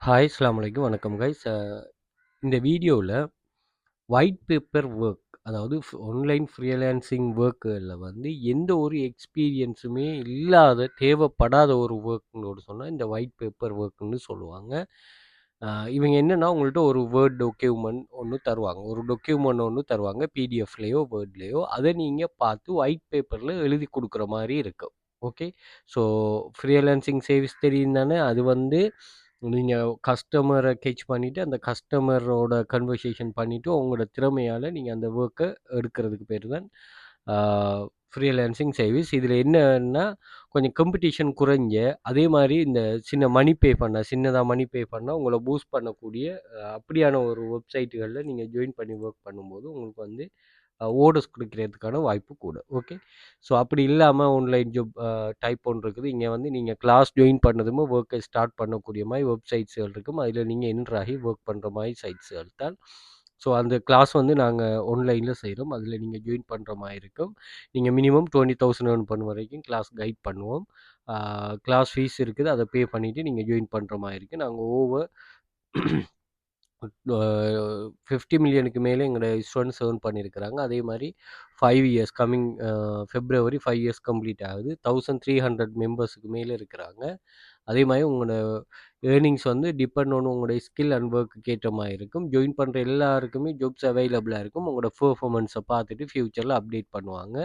Hi அஸ்ஸலாமு அலைக்கும். வணக்கம் கைஸ். இந்த வீடியோவில் ஒயிட் பேப்பர் ஒர்க், அதாவது ஆன்லைன் ஃப்ரீலான்சிங் ஒர்க்குல வந்து எந்த ஒரு எக்ஸ்பீரியன்ஸுமே இல்லாத தேவைப்படாத ஒரு ஒர்க்னு சொன்னால் இந்த ஒயிட் பேப்பர் ஒர்க்குன்னு சொல்லுவாங்க. இவங்க என்னென்னா உங்கள்கிட்ட ஒரு வேர்ட் டொக்யூமெண்ட் ஒன்று தருவாங்க, ஒரு டொக்யூமெண்ட் ஒன்று தருவாங்க, பிடிஎஃப்லேயோ வேர்ட்லேயோ. அதை நீங்கள் பார்த்து ஒயிட் பேப்பரில் எழுதி கொடுக்குற மாதிரி இருக்கும். ஓகே, ஸோ ஃப்ரீலான்சிங் சர்வீஸ் தெரியும் தானே. அது வந்து நீங்கள் கஸ்டமரை கேட்ச் பண்ணிவிட்டு அந்த கஸ்டமரோட கன்வர்சேஷன் பண்ணிவிட்டு உங்களோட திறமையால் நீங்கள் அந்த ஒர்க்கை எடுக்கிறதுக்கு பேர் தான் ஃப்ரீலான்சிங் சர்வீஸ். இதில் என்னன்னா கொஞ்சம் காம்படிஷன் குறைஞ்ச, அதே மாதிரி இந்த சின்ன மணி பே பண்ண, சின்னதாக மணி பே பண்ணால் உங்களை பூஸ்ட் பண்ணக்கூடிய அப்படியான ஒரு வெப்சைட்டுகளில் நீங்கள் ஜாயின் பண்ணி ஒர்க் பண்ணும்போது உங்களுக்கு வந்து ஓடர்ஸ் கொடுக்கறதுக்கான வாய்ப்பு கூட. ஓகே, ஸோ அப்படி இல்லாமல் ஆன்லைன் ஜாப் டைப் ஒன்று இருக்குது. இங்கே வந்து நீங்கள் கிளாஸ் ஜாயின் பண்ணதுமே ஒர்க்கை ஸ்டார்ட் பண்ணக்கூடிய மாதிரி வெப்சைட்ஸ்கள் இருக்கும். அதில் நீங்கள் என்ட்ரு ஆகி ஒர்க் பண்ணுற மாதிரி சைட்ஸ்கள் தான். ஸோ அந்த கிளாஸ் வந்து நாங்கள் ஆன்லைனில் செய்கிறோம். அதில் நீங்கள் ஜாயின் பண்ணுற மாதிரி இருக்கும். நீங்கள் மினிமம் 20,000 earn பண்ண வரைக்கும் கிளாஸ் கைட் பண்ணுவோம். கிளாஸ் ஃபீஸ் இருக்குது, அதை பே பண்ணிவிட்டு நீங்கள் ஜாயின் பண்ணுற மாதிரி இருக்குது. நாங்கள் ஓவர் 50 மில்லியனுக்கு மேலே எங்களோட ஸ்டூடெண்ட்ஸ் ஏர்ன் பண்ணியிருக்கிறாங்க. அதே மாதிரி 5 years coming February 5 years complete ஆகுது. 1300 மெம்பர்ஸுக்கு மேலே இருக்கிறாங்க. அதே மாதிரி உங்களோட ஏர்னிங்ஸ் வந்து டிபெண்ட் ஆன் உங்களுடைய ஸ்கில் அண்ட் ஒர்க்கு ஏற்ற மாதிரி இருக்கும். ஜாயின் பண்ணுற எல்லாருக்குமே ஜாப்ஸ் அவைலபிளாக இருக்கும். உங்களோட பெர்ஃபார்மன்ஸை பார்த்துட்டு ஃப்யூச்சரில் அப்டேட் பண்ணுவாங்க.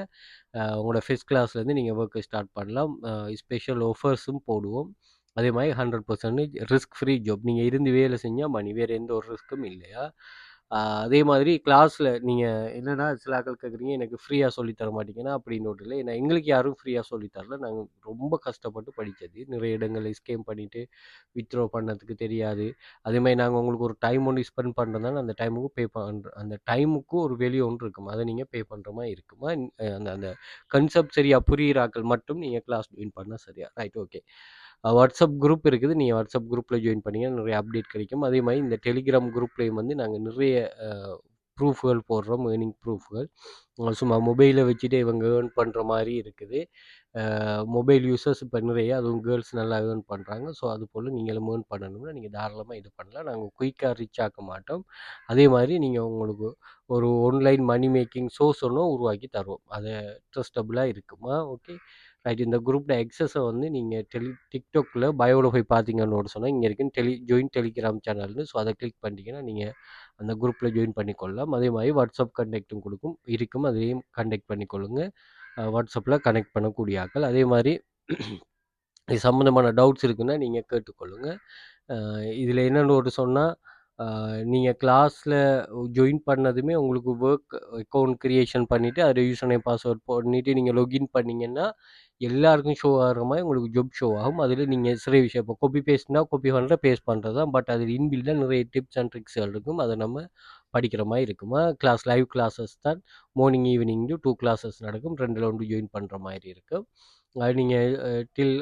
உங்களோட ஃபர்ஸ்ட் கிளாஸ்லேருந்து நீங்கள் ஒர்க்கை ஸ்டார்ட் பண்ணலாம். ஸ்பெஷல் ஆஃபர்ஸும் போடுவோம். அதே மாதிரி 100% ரிஸ்க் ஃப்ரீ ஜாப். நீங்கள் இருந்து வேலை செஞ்சால் மணி, வேறு எந்த ஒரு ரிஸ்க்கும் இல்லையா. அதே மாதிரி கிளாஸில் நீங்கள் என்னென்னா சில ஆட்கள் கேட்குறீங்க, எனக்கு ஃப்ரீயாக சொல்லித்தர மாட்டீங்கன்னா அப்படின்னு ஒன்றும் இல்லை. ஏன்னா எங்களுக்கு யாரும் ஃப்ரீயாக சொல்லித்தரல. நாங்கள் ரொம்ப கஷ்டப்பட்டு படித்தது. நிறைய இடங்களில் ஸ்கேம் பண்ணிவிட்டு வித்ட்ரா பண்ணதுக்கு தெரியாது. அதே மாதிரி நாங்கள் உங்களுக்கு ஒரு டைம் ஒன்று ஸ்பெண்ட் பண்ணுறதுனால அந்த டைமுக்கு பே பண்ணுற, அந்த டைமுக்கும் ஒரு வெளியே ஒன்று இருக்கும், அதை நீங்கள் பே பண்ணுற மாதிரி இருக்குமா. அந்த அந்த கன்செப்ட் சரியாக புரிகிற ஆட்கள் மட்டும் நீங்கள் கிளாஸ் ஜாயின் பண்ணால் சரியா. Right, okay. வாட்ஸ்அப் குரூப் இருக்குது. நீங்கள் வாட்ஸ்அப் குரூப்பில் ஜாயின் பண்ணிங்கன்னா நிறைய அப்டேட் கிடைக்கும். அதே மாதிரி இந்த டெலிகிராம் குரூப்லேயும் வந்து நாங்கள் நிறைய ப்ரூஃப்கள் போடுறோம், ஏர்னிங் ப்ரூஃப்கள். சும்மா மொபைலை வச்சுட்டு இவங்க ஏர்ன் பண்ணுற மாதிரி இருக்குது. மொபைல் யூசர்ஸ் இப்போ நிறைய, அதுவும் கேர்ள்ஸ் நல்லா ஏர்ன் பண்ணுறாங்க. ஸோ அது போல் நீங்களும் ஏர்ன் பண்ணணும்னா நீங்கள் தாராளமாக இது பண்ணலாம். நாங்கள் குயிக்காக ரீச் ஆக்க மாட்டோம். அதே மாதிரி நீங்கள் உங்களுக்கு ஒரு ஆன்லைன் மணி மேக்கிங் சோர்ஸ் ஒன்றும் உருவாக்கி தருவோம். அது ட்ரஸ்டபுளாக இருக்குமா. Okay, right. இந்த குரூப்பில் எக்ஸஸை வந்து நீங்கள் டிக்டாக்ல பயோவில் போய் பார்த்தீங்கன்னு சொன்னால் இங்கே இருக்குன்னு ஜாயின் டெலிகிராம் சேனல்னு. ஸோ அதை கிளிக் பண்ணிட்டீங்கன்னா நீங்கள் அந்த குரூப்பில் ஜாயின் பண்ணிக்கொள்ளலாம். அதே மாதிரி வாட்ஸ்அப் கண்டெக்ட்டும் இருக்கும், அதையும் கண்டெக்ட் பண்ணிக்கொள்ளுங்க. வாட்ஸ்அப்பில் கனெக்ட் பண்ணக்கூடிய ஆட்கள். அதே மாதிரி இது சம்மந்தமான டவுட்ஸ் இருக்குன்னா நீங்கள் கேட்டுக்கொள்ளுங்க. இதில் என்னென்னு ஒரு சொன்னால், நீங்கள் கிளாஸில் ஜாயின் பண்ணதுமே உங்களுக்கு ஒர்க் அக்கௌண்ட் க்ரியேஷன் பண்ணிவிட்டு அதில் யூசர் நேம் பாஸ்வேர்ட் பண்ணிவிட்டு நீங்கள் லொகின் பண்ணிங்கன்னா எல்லாருக்கும் ஷோ ஆகிற மாதிரி உங்களுக்கு ஜாப் ஷோ ஆகும். அதில் நீங்கள் சில விஷயம் இப்போ காப்பி பேஸ்ட்னா காப்பி பண்ணுற பேஸ்ட் பண்ணுறது தான். பட் அதில் இன்பில்டாக நிறைய டிப்ஸ் அண்ட் ட்ரிக்ஸ்கள் இருக்கும். அதை நம்ம படிக்கிற மாதிரி இருக்குமா. கிளாஸ் லைவ் கிளாஸஸ் தான். மார்னிங் ஈவினிங் 2 கிளாஸஸ் நடக்கும். 2ல் ஒன்று ஜாயின் பண்ணுற மாதிரி இருக்கும். அது நீங்கள் டில்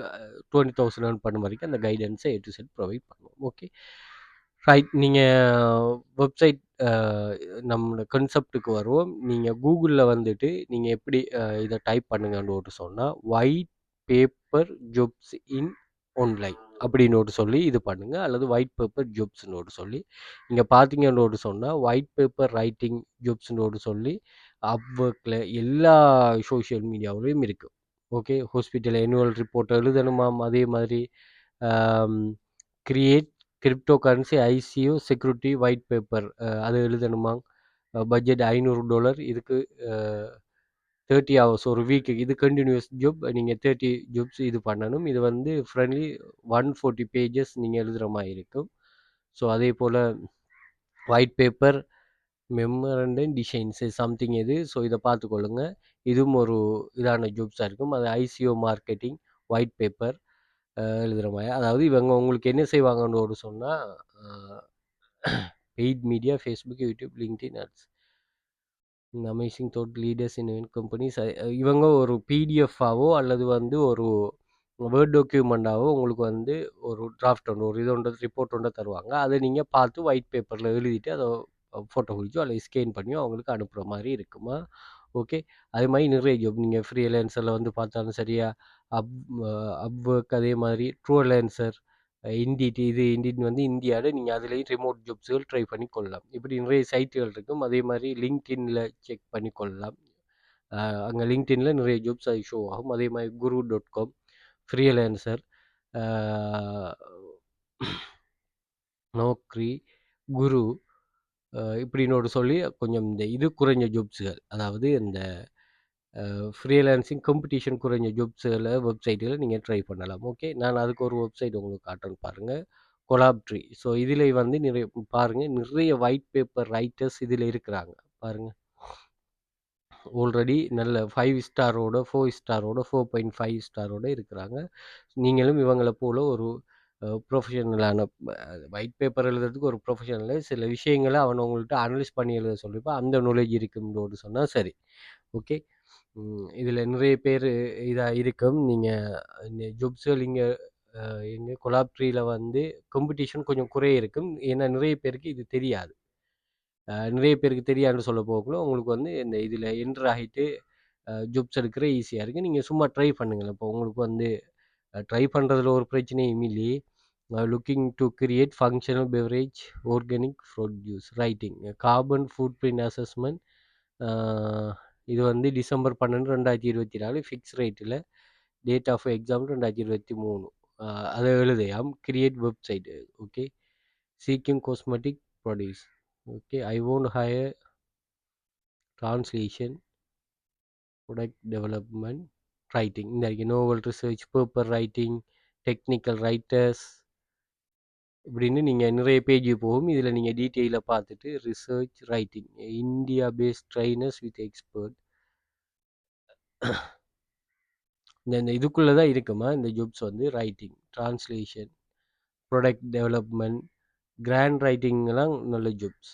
20,000 earn பண்ண வரைக்கும் அந்த கைடன்ஸை A to Z ப்ரொவைட் பண்ணுவோம். Okay, right. நீங்கள் வெப்சைட் நம்மளோட கான்செப்ட்டுக்கு வருவோம். நீங்கள் கூகுளில் வந்துட்டு நீங்கள் எப்படி இதை டைப் பண்ணுங்கன்னு சொன்னால் white paper jobs in online அப்படின்னு சொல்லி இது பண்ணுங்கள். அல்லது ஒயிட் பேப்பர் ஜாப்ஸ்னு சொல்லி இங்கே பார்த்தீங்கன்னு சொன்னால் ஒயிட் பேப்பர் ரைட்டிங் ஜாப்ஸ்னு சொல்லி அப்வொர்க்கில் எல்லா சோஷியல் மீடியாவிலையும் இருக்குது. ஓகே, ஹாஸ்பிட்டல் ஆனுவல் ரிப்போர்ட் எழுதணுமாம். அதே மாதிரி create crypto currency ICO security white paper அது எழுதணுமா. பட்ஜெட் $500. இதுக்கு 30 hours ஒரு வீக்குக்கு. இது கண்டினியூஸ் ஜாப். நீங்கள் 30 ஜாப்ஸ் இது பண்ணணும். இது வந்து ஃப்ரெண்ட்லி 140 பேஜஸ் நீங்கள் எழுதுகிற மாதிரி இருக்கும். ஸோ அதே போல் white paper memorandum designs something இது. ஸோ இதை பார்த்துக்கொள்ளுங்க. இதுவும் ஒரு இதான ஜாப்ஸாக இருக்கும். அது ஐசிஓ மார்க்கெட்டிங் ஒயிட் பேப்பர் எழுதுகிற மாதிரி. அதாவது இவங்க உங்களுக்கு என்ன செய்வாங்கன்னு சொன்னால் paid media, Facebook, YouTube, LinkedIn ads, amazing thought leaders in companies. இவங்க ஒரு பிடிஎஃபாவோ அல்லது வந்து ஒரு வேர்ட் டாக்குமெண்ட்டாவோ உங்களுக்கு வந்து ஒரு டிராஃப்ட் ஒன்று, ஒரு இது ஒன்று, ரிப்போர்ட் ஒன்று தருவாங்க. அதை நீங்கள் பார்த்து ஒயிட் பேப்பரில் எழுதிட்டு அதை ஃபோட்டோ பிடிச்சோ அல்லது ஸ்கேன் பண்ணியோ அவங்களுக்கு அனுப்புகிற மாதிரி இருக்குமா. ஓகே, அதே மாதிரி நிறைய ஜாப் நீங்கள் ஃப்ரீலான்சரில் வந்து பார்த்தாலும் சரியா, அப்வொர்க், அதே மாதிரி ட்ரூலான்சர், இண்டீட் இது இண்டீட் வந்து இந்தியாவில் நீங்கள் அதுலேயும் ரிமோட் ஜாப்ஸுகள் ட்ரை பண்ணி கொள்ளலாம். இப்படி நிறைய சைட்டுகள் இருக்கும். அதே மாதிரி லிங்க்டின்ல செக் பண்ணி கொள்ளலாம். அங்கே லிங்க்டின்ல நிறைய ஜாப்ஸ் அது ஷோ ஆகும். அதே மாதிரி guru.com, ஃப்ரீலான்சர், நோக்ரி, குரு இப்படின்னு சொல்லி கொஞ்சம் இந்த இது குறைஞ்ச ஜாப்ஸுகள், அதாவது இந்த ஃப்ரீலான்சிங் காம்படிஷன் குறைஞ்ச ஜாப்ஸுகளை வெப்சைட்டில் நீங்கள் ட்ரை பண்ணலாம். ஓகே, நான் அதுக்கு ஒரு வெப்சைட் உங்களுக்கு காட்டுறேன் பாருங்கள், கொலாப்ட்ரி. ஸோ இதில் வந்து நிறைய பாருங்கள், நிறைய ஒயிட் பேப்பர் ரைட்டர்ஸ் இதில் இருக்கிறாங்க பாருங்கள். ஆல்ரெடி நல்ல 5 ஸ்டாரோட 4 ஸ்டாரோட 4.5 ஸ்டாரோட இருக்கிறாங்க. நீங்களும் இவங்களை போல் ஒரு ப்ரொஃபஷனலான ஒயிட் பேப்பர் எழுதுறதுக்கு ஒரு ப்ரொஃபஷனல் சில விஷயங்களை அவன் உங்கள்கிட்ட அனலைஸ் பண்ணி எழுத சொல்லியிருப்பான். அந்த நாலேஜ் இருக்குன்னு சொன்னால் சரி. ஓகே, இதில் நிறைய பேர் இதாக இருக்கும். நீங்கள் இந்த ஜாப்ஸுகள் இங்கே எங்கள் கொலாப்ட்ரியில் வந்து காம்படிஷன் கொஞ்சம் குறைய இருக்கும். ஏன்னா நிறைய பேருக்கு இது தெரியாது. நிறைய பேருக்கு தெரியாதுன்னு சொல்ல போகக்குள்ள உங்களுக்கு வந்து இந்த இதில் என்ட்ரு ஆகிட்டு ஜாப்ஸ் எடுக்கிற ஈஸியாக இருக்குது. நீங்கள் சும்மா ட்ரை பண்ணுங்கள். இப்போ உங்களுக்கு வந்து ட்ரை பண்ணுறதுல ஒரு பிரச்சனையும் இல்லையே. Looking to create functional beverage organic produce writing carbon footprint assessment. இது வந்து December 12, 2024 ஃபிக்ஸ் ரேட்டில் டேட் ஆஃப் எக்ஸாம் 2023. அதை எழுதையாம் create website. Okay, seeking cosmetic produce. Okay, I won't hire translation, product development, writing. இந்த novel research, paper writing, technical writers இப்படின்னு நீங்கள் நிறைய page போகும். இதில் நீங்கள் டீட்டெயிலாக பார்த்துட்டு research writing India based trainers with expert இந்த இதுக்குள்ளே தான் இருக்குமா இந்த ஜாப்ஸ் வந்து writing, translation, product development, grant ரைட்டிங்லாம் நல்ல ஜாப்ஸ்.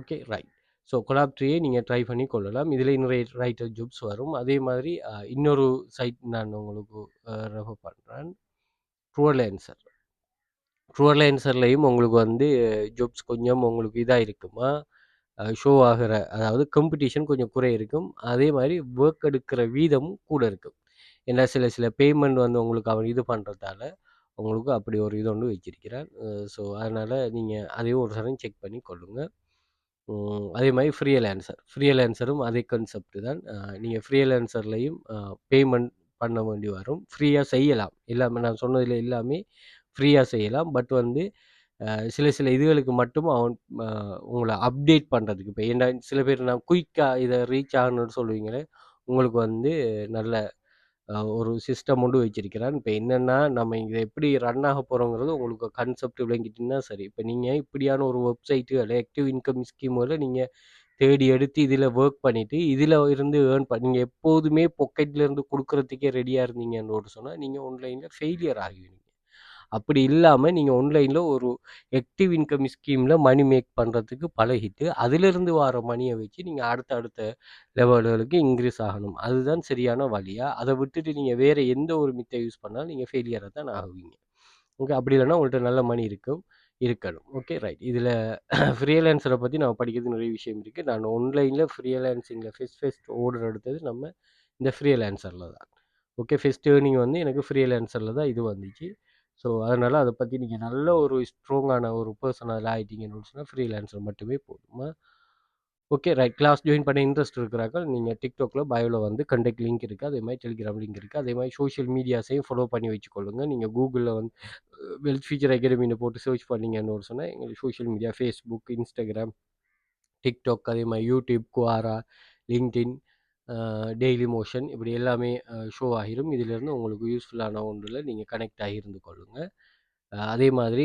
Okay, right. ஸோ கொலாப்ட்ரியை நீங்கள் ட்ரை பண்ணி கொள்ளலாம். இதில் நிறைய ரைட்டர் ஜாப்ஸ் வரும். அதே மாதிரி இன்னொரு சைட் நான் உங்களுக்கு ரெஃபர் பண்ணுறேன், ட்ரூவர்லேன்சர். ட்ரூவர்லேன்சர்லேயும் உங்களுக்கு வந்து ஜாப்ஸ் கொஞ்சம் உங்களுக்கு இதாக இருக்குமா ஷோ ஆகிற, அதாவது காம்படிஷன் கொஞ்சம் குறை இருக்கும். அதே மாதிரி ஒர்க் எடுக்கிற வீதமும் கூட இருக்கும். ஏன்னா சில பேமெண்ட் வந்து உங்களுக்கு அவன் இது பண்ணுறதால உங்களுக்கு அப்படி ஒரு இது ஒன்று வச்சிருக்கிறான். ஸோ அதனால் நீங்கள் அதையும் ஒரு சரம் செக் பண்ணி கொள்ளுங்கள். அதே மாதிரி ஃப்ரீலான்சரும் அதே கான்செப்ட் தான். நீங்கள் ஃப்ரீலான்சர்லையும் பேமெண்ட் பண்ண வேண்டி வரும். ஃப்ரீயாக செய்யலாம், எல்லாமே நான் சொன்னதில் எல்லாமே ஃப்ரீயாக செய்யலாம். பட் வந்து சில இதுகளுக்கு மட்டும் அவன் உங்களை அப்டேட் பண்ணுறதுக்கு, இப்போ என்ன சில பேர் நான் குயிக்காக இதை ரீச் ஆகணும்னு சொல்லுவீங்களே, உங்களுக்கு வந்து நல்ல ஒரு சிஸ்டம் ஒன்று வச்சிருக்கிறான். இப்போ என்னென்னா நம்ம இதை எப்படி ரன் ஆக போகிறோங்கிறது உங்களுக்கு கான்செப்ட் விளங்கிட்டுன்னா சரி. இப்போ நீங்கள் இப்படியான ஒரு வெப்சைட்டு ஆக்டிவ் இன்கம் ஸ்கீமில் நீங்கள் தேடி எடுத்து இதில் ஒர்க் பண்ணிவிட்டு இதில் இருந்து ஏர்ன் பண்ணி நீங்கள் எப்போதுமே பொக்கெட்லேருந்து கொடுக்குறதுக்கே ரெடியாக இருந்தீங்கன்னு சொன்னால் நீங்கள் ஆன்லைனில் ஃபெயிலியர் ஆகிடுவீங்க. அப்படி இல்லாமல் நீங்கள் ஆன்லைனில் ஒரு ஆக்டிவ் இன்கம் ஸ்கீமில் மணி மேக் பண்ணுறதுக்கு பழகிட்டு அதிலிருந்து வர மணியை வச்சு நீங்கள் அடுத்த லெவல்களுக்கு இன்க்ரீஸ் ஆகணும். அதுதான் சரியான வழியாக. அதை விட்டுட்டு நீங்கள் வேறு எந்த ஒரு மித்தை யூஸ் பண்ணாலும் நீங்கள் ஃபெயிலியராக தான் ஆகுவீங்க. ஓகே, அப்படி இல்லைன்னா உங்கள்கிட்ட நல்ல மணி இருக்கணும். Okay, right. இதில் ஃப்ரீலான்சரை பற்றி நம்ம படிக்கிறது நிறைய விஷயம் இருக்குது. நான் ஆன்லைனில் ஃப்ரீலான்சிங்கில் ஃபஸ்ட் ஆர்டர் எடுத்தது நம்ம இந்த ஃப்ரீலான்சரில் தான். ஓகே, ஃபஸ்ட் ஏர்னிங் வந்து எனக்கு ஃப்ரீலான்சரில் தான் இது வந்துச்சு. ஸோ அதனால் அதை பற்றி நீங்கள் நல்ல ஒரு ஸ்ட்ராங்கான ஒரு பர்சன் அதில் ஆகிட்டீங்கன்னு சொன்னால் ஃப்ரீலான்சர் மட்டுமே போதுமா. Okay, right. கிளாஸ் ஜாயின் பண்ண இன்ட்ரெஸ்ட் இருக்கிறாங்க. நீங்கள் டிக்டாக்ல பயோவில் வந்து கண்டெக்ட் லிங்க் இருக்குது. அதே மாதிரி டெலிகிராம் லிங்க் இருக்குது. அதே மாதிரி சோஷியல் மீடியாஸையும் ஃபாலோ பண்ணி வச்சுக்கொள்ளுங்கள். நீங்கள் கூகுளில் வந்து வெல்த் ஃபியூச்சர் அகாடமின்னு போட்டு சர்ச் பண்ணிங்கன்னு சொன்னால் எங்களுக்கு social media Facebook, Instagram, TikTok, அதே மாதிரி YouTube, Quora, LinkedIn, daily motion இப்படி எல்லாமே ஷோ ஆகிரும். இதிலேருந்து உங்களுக்கு யூஸ்ஃபுல்லான ஒன்றில் நீங்கள் கனெக்ட் ஆகியிருந்து கொள்ளுங்கள். அதே மாதிரி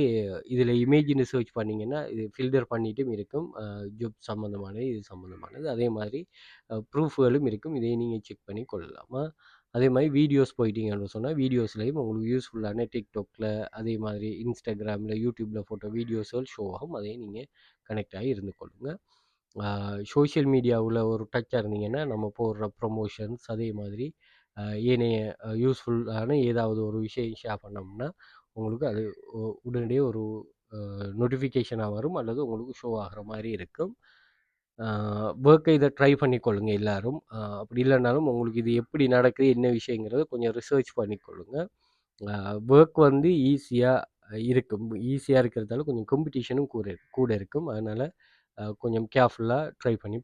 இதில் இமேஜின்னு சர்ச் பண்ணிங்கன்னா இது ஃபில்டர் பண்ணிட்டும் இருக்கும். ஜாப் சம்மந்தமானது, இது சம்மந்தமானது. அதே மாதிரி ப்ரூஃப்களும் இருக்கும். இதையும் நீங்கள் செக் பண்ணி கொள்ளலாமா. அதே மாதிரி வீடியோஸ் போயிட்டீங்கன்னு சொன்னால் வீடியோஸ்லேயும் உங்களுக்கு யூஸ்ஃபுல்லான டிக்டாக்ல, அதே மாதிரி இன்ஸ்டாகிராமில், யூடியூப்பில் போட்ட வீடியோஸ்கள் ஷோ ஆகும். அதையும் நீங்கள் கனெக்ட் ஆகி இருந்து கொள்ளுங்கள். சோஷியல் மீடியாவில் ஒரு டச்சாக இருந்தீங்கன்னா நம்ம போடுற ப்ரொமோஷன்ஸ், அதே மாதிரி ஏனைய யூஸ்ஃபுல்லான ஏதாவது ஒரு விஷயம் ஷேர் பண்ணோம்னா உங்களுக்கு அது உடனடியே ஒரு நோட்டிஃபிகேஷனாக வரும், அல்லது உங்களுக்கு ஷோ ஆகிற மாதிரி இருக்கும். ஒர்க்கை இதை ட்ரை பண்ணிக்கொள்ளுங்க எல்லோரும். அப்படி இல்லைனாலும் உங்களுக்கு இது எப்படி நடக்குது, என்ன விஷயங்கிறத கொஞ்சம் ரிசர்ச் பண்ணிக்கொள்ளுங்க. ஒர்க் வந்து ஈஸியா இருக்கும். ஈஸியா இருக்கிறதால கொஞ்சம் காம்படிஷனும் கூட கூட இருக்கும். அதனால கொஞ்சம் கேர்ஃபுல்லா ட்ரை பண்ணி